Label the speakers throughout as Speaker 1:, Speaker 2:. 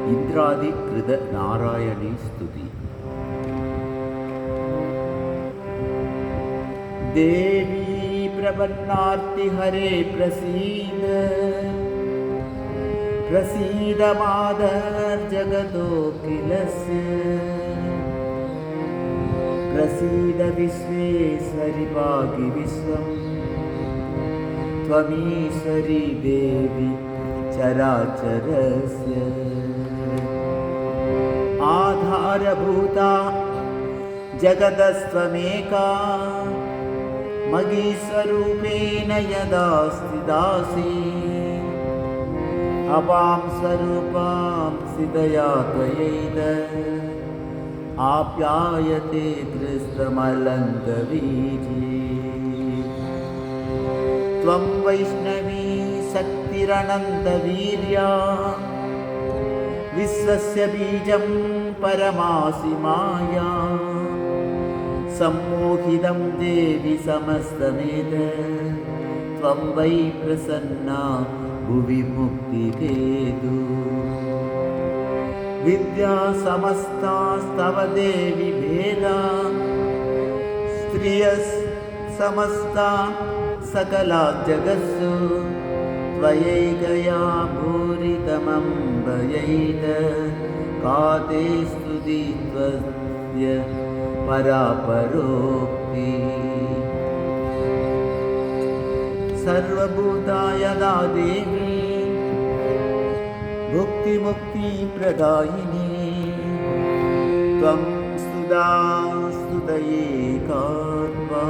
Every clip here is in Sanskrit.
Speaker 1: इंद्रादिकृत नारायणी स्तुति। देवी प्रपन्नार्ति हरे प्रसीद, प्रसीद मादर्जगतोऽखिलस्य, प्रसीद विश्वेश्वरि पाहि विश्वं, त्वमीश्वरी देवी चराचरस्य। आधारभूता जगदस्त्वमेका, मयीस्वरूपेण यदा स्थितासि, अपां स्वरूपां सिदया त्वयैव, आप्यायते कृष्णमलङ्कवीजी। त्वं वैष्णवी शक्तिरनन्तवीर्या, विश्वस्य बीजं परमासि माया, सम्मोहितं देवि समस्तमेत, त्वं वै प्रसन्ना भुवि मुक्तिहेतु। विद्या समस्तास्तव देवि भेदा, स्त्रियः समस्ता सकला जगत्सु, त्वयैकया भूरितमम्बयैत, का ते स्तुति त्वस्य परापरोक्ति। सर्वभूता यदा देवी भुक्तिमुक्तिप्रदायिनी, त्वं स्तुता स्तुतयेकात्मा,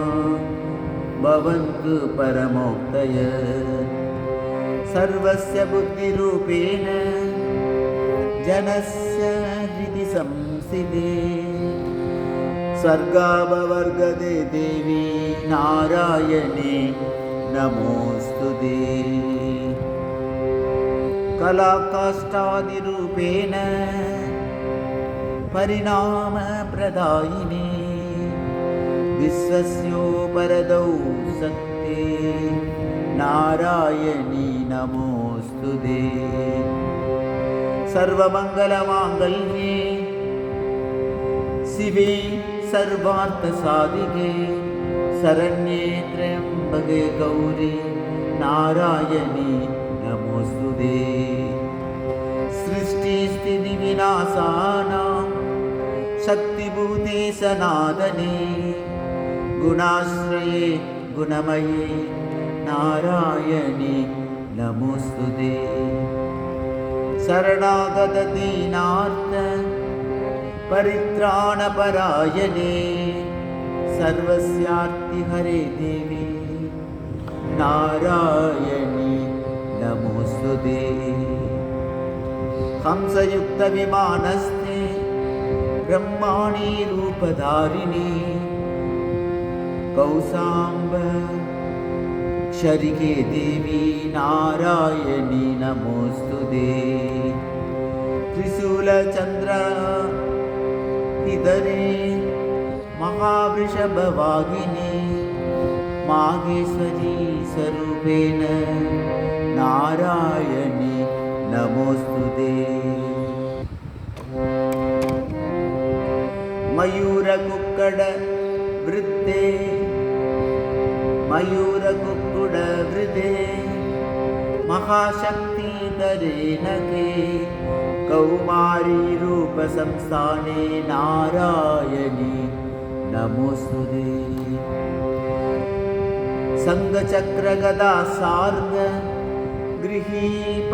Speaker 1: भवन्तु परमोक्तयः। सर्वस्य बुद्धिरूपेण जनस्य हृदि संस्थिते, स्वर्गापवर्गदे देवी नारायणे नमोऽस्तुते। कलाकाष्ठादिरूपेण परिणामप्रदायिनी, विश्वस्योपरदौ शक्ते नारायणी नमोऽस्तुते। सर्वमङ्गलमाङ्गल्ये शिवे सर्वार्थसाधिके, शरण्ये त्र्यम्बके गौरी नारायणी नमोऽस्तुते। सृष्टिस्थितिविनाशानां शक्तिभूते सनातने, गुणाश्रये गुणमये नारायणी नमोऽस्तुते। शरणागत दीनार्थ परित्राणपरायणे, सर्वस्यार्तिहरे देवी नारायणी नमोऽस्तुते। हंसयुक्तविमानस्थे ब्रह्माणी रूपधारिणी, कौसाम्ब क्षरिके देवी नारायणी नमोऽस्तुते। त्रिशूलचन्द्रहिदरे महावृषभवाहिनी, माहेश्वरी स्वरूपेण नारायणी नमोऽस्तुते। मयूरकुक्कुटवृत्ते, मयूरकुक्कुटवृते महाशक्तिधरे नखे, कौमारी रूपसंस्थाने नारायणी नमोऽस्तुते। शङ्खचक्रगदा सार्ग गृहीत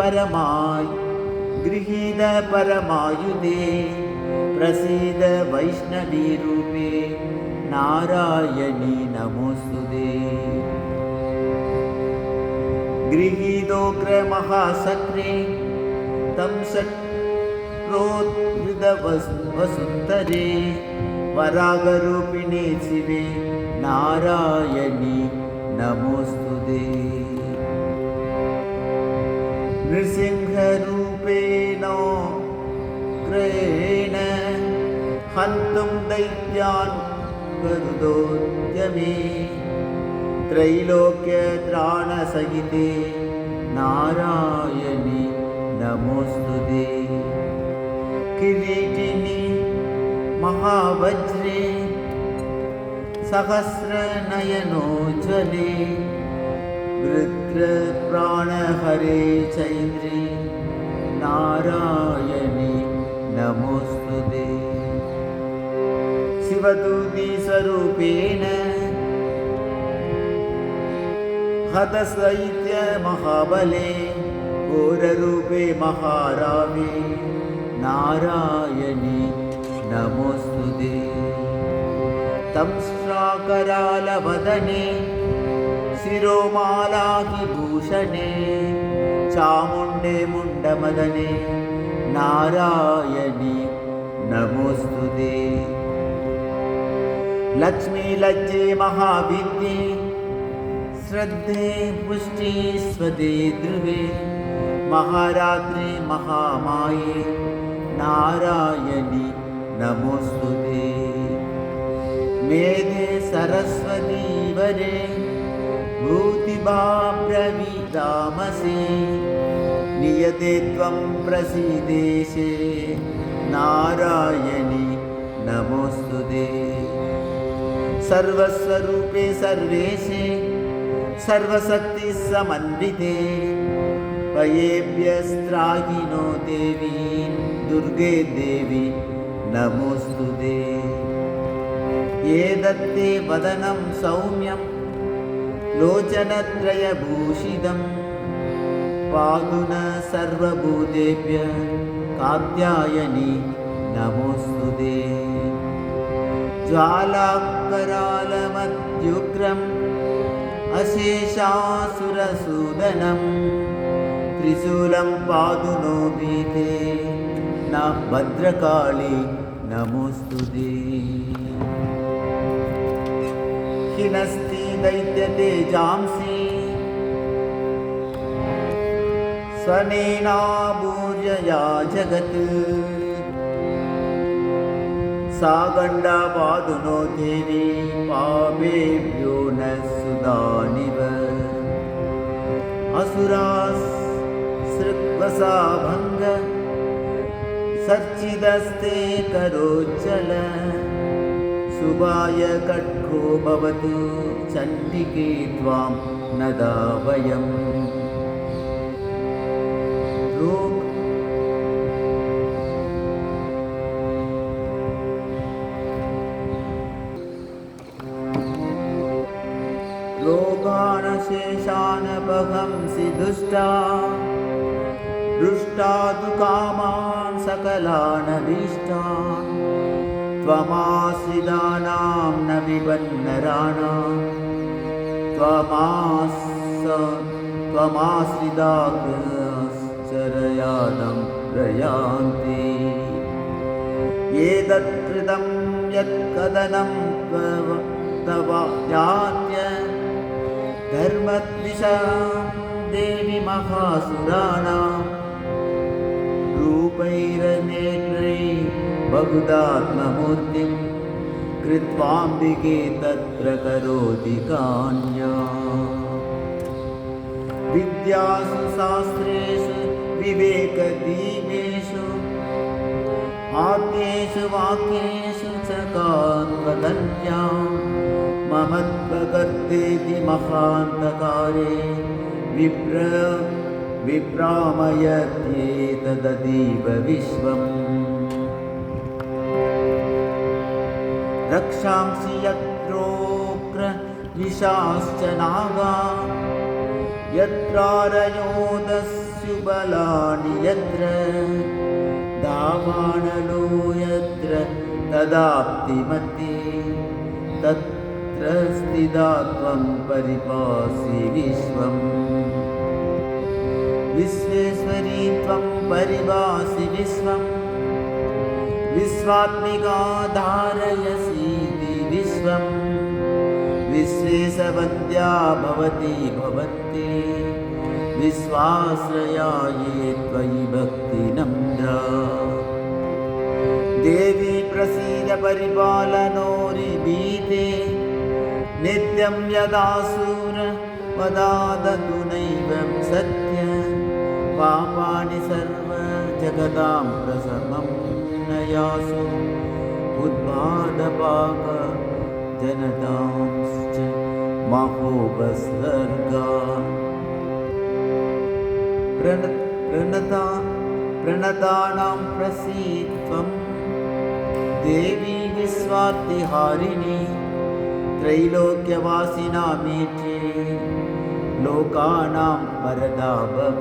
Speaker 1: परमायुधे, प्रसीद वैष्णवी रूपे नारायणी नमोऽस्तुते। गृहीतोग्रमहाशक्रे तं शक्रोद्धृतवसुन्धरे, वरागरूपिणे शिवे नारायणी नमोऽस्तुते। नृसिंहरूपेण ग्रहेण हन्तुं दैत्यान् गरुडोद्यमे, त्रैलोक्यत्राणसहिते नारायणि नमोऽस्तुते। किरीटिनि महावज्रे सहस्रनयनोज्ज्वले वृत्रप्राणहरे चैन्द्रे नारायणि नमोऽस्तुते। शिवदूतीस्वरूपेण हतसैत्य महाबले घोररूपे महारावे नारायणि नमोऽस्तुते। तंष्ट्राकरालवदने शिरोमालाकिभूषणे चामुण्डे मुण्डमदने नारायणि नमोऽस्तुते। लक्ष्मीलज्जे महाविद्ये श्रद्धे पुष्टि स्वदे ध्रुवे महारात्रे महामाये नारायणि नमोऽस्तुते। मेधे सरस्वती वरे भूतिभाब्रवीतामसि नियते त्वं प्रसीदेशे नारायणि नमोऽस्तुते। सर्वस्वरूपे सर्वेशे सर्वशक्तिसमन्विते भयेभ्यस्त्राहिनो देवी दुर्गे देवी नमोऽस्तुते। ये दत्ते वदनं सौम्यं लोचनत्रयभूषितं पातु न सर्वभूतेभ्यः कात्यायनि नमोऽस्तुते। ज्वालाकरालमत्युग्रम् अशेषासुरसूदनं त्रिशूलं पातु नो भीते न भद्रकाली नमोऽस्तुते। हिनस्ति दैत्यतेजांसि स्वनेनाभूजया जगत् सा गण्डा पातु नो देवी पापेभ्यो न सुदानिव। असुरासृक्वसा भङ्ग सच्चिदस्ते करोज्जल शुभाय कट्को भवतु चण्डिके त्वां नदा वयम्। लोकानशेषानपहंसि दुष्टा दृष्टा तु कामान् सकलानभीष्टान् त्वमाश्रितानां न विपन्नराणां त्वमाश्रिताश्चरयादं प्रयान्ति। ये तत्कृतं यत्कदनं तव यात्य धर्मद्विषां देवी महासुराणां रूपैरनेत्रैः बहुदात्ममूर्तिं कृत्वाम्बिके तत्र करोति कान्या। विद्यासु शास्त्रेषु विवेकदीपेषु आद्येषु वाक्येषु च कात्वदन्त्यां ममत्वगर्तेति महान्तकारे विप्रामयत्येतदतीव विश्वम्। रक्षांसि यत्रोग्र विशाश्च नागा यत्रारयोदस्यु बलानि यत्र दावानलो यत्र तदाप्तिमति तत्र स्थिता त्वं परिपासि विश्वम्। विश्वेश्वरी त्वं परिभासि विश्वम् विश्वात्मिका धारयसीति विश्वम्। विश्वेशवन्द्या भवति भवन्ति विश्वाश्रया ये त्वयि भक्तिनम्रा। देवी प्रसीद परिपालनोरिभीते नित्यं यदासुर वदादतु नैवं सत्यम्। पापानि सर्व जगदां प्रसमं नयासु उद्बाधपाप जनतांश्च महोपसर्गा प्रणतानां प्रसीत्वं देवी विश्वार्तिहारिणी त्रैलोक्यवासिनामीचे लोकानां वरदा भव।